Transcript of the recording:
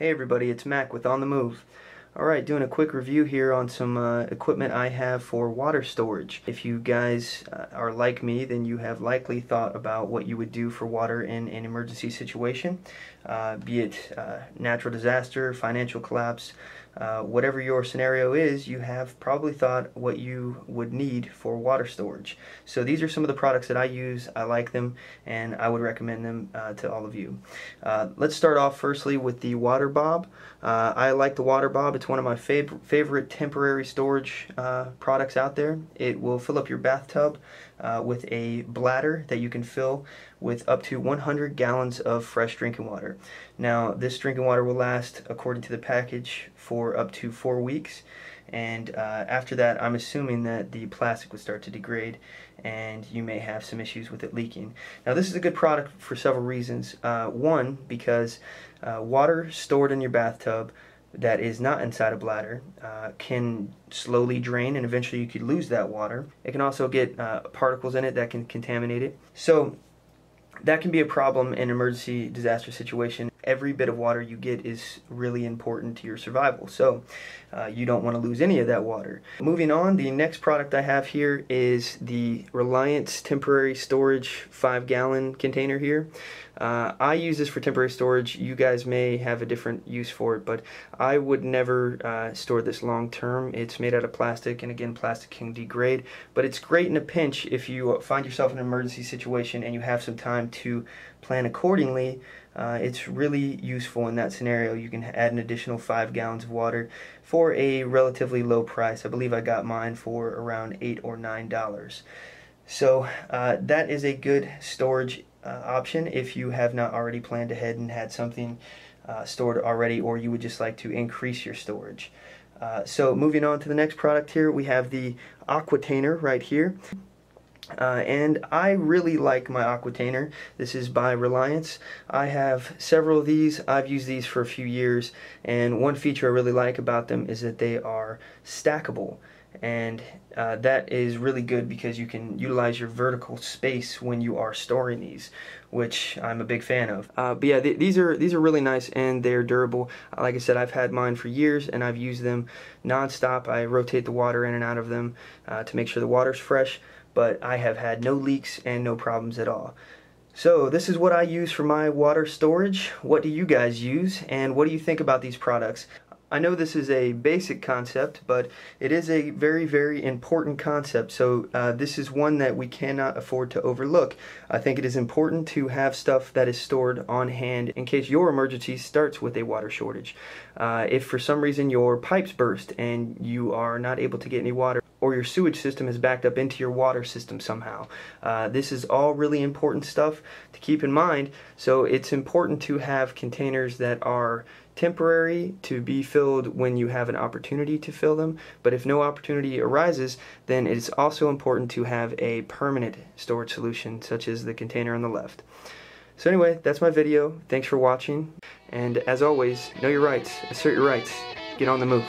Hey everybody, it's Mack with On The Move. Alright, doing a quick review here on some equipment I have for water storage. If you guys are like me, then you have likely thought about what you would do for water in an emergency situation, be it natural disaster, financial collapse, whatever your scenario is, you have probably thought what you would need for water storage. So these are some of the products that I use. I like them and I would recommend them to all of you. Let's start off firstly with the WaterBOB. I like the WaterBOB. It's one of my favorite temporary storage products out there. It will fill up your bathtub with a bladder that you can fill with up to 100 gallons of fresh drinking water. Now, this drinking water will last, according to the package, for up to 4 weeks. And after that, I'm assuming that the plastic would start to degrade and you may have some issues with it leaking. Now, this is a good product for several reasons. One, because water stored in your bathtub that is not inside a bladder can slowly drain, and eventually you could lose that water. It can also get particles in it that can contaminate it. So that can be a problem in an emergency disaster situation. Every bit of water you get is really important to your survival, so you don't want to lose any of that water. Moving on, the next product I have here is the Reliance temporary storage 5-gallon container here. I use this for temporary storage. You guys may have a different use for it, but I would never store this long term. It's made out of plastic, and again, plastic can degrade, but it's great in a pinch if you find yourself in an emergency situation and you have some time to plan accordingly. It's really useful in that scenario. You can add an additional 5 gallons of water for a relatively low price. I believe I got mine for around $8 or $9. So that is a good storage option if you have not already planned ahead and had something stored already, or you would just like to increase your storage. So moving on to the next product here, we have the Aqua-Tainer right here. And I really like my Aqua-Tainer. This is by Reliance. I have several of these. I've used these for a few years, and one feature I really like about them is that they are stackable. And that is really good because you can utilize your vertical space when you are storing these, which I'm a big fan of. But yeah, these are really nice and they're durable. Like I said, I've had mine for years and I've used them non-stop. I rotate the water in and out of them to make sure the water's fresh, but I have had no leaks and no problems at all. So this is what I use for my water storage. What do you guys use, and what do you think about these products? I know this is a basic concept, but it is a very, very important concept, so this is one that we cannot afford to overlook. I think it is important to have stuff that is stored on hand in case your emergency starts with a water shortage. If for some reason your pipes burst and you are not able to get any water, or your sewage system is backed up into your water system somehow. This is all really important stuff to keep in mind, so it's important to have containers that are temporary to be filled when you have an opportunity to fill them, but if no opportunity arises, then it's also important to have a permanent storage solution, such as the container on the left. So anyway, that's my video. Thanks for watching, and as always, know your rights, assert your rights, get on the move.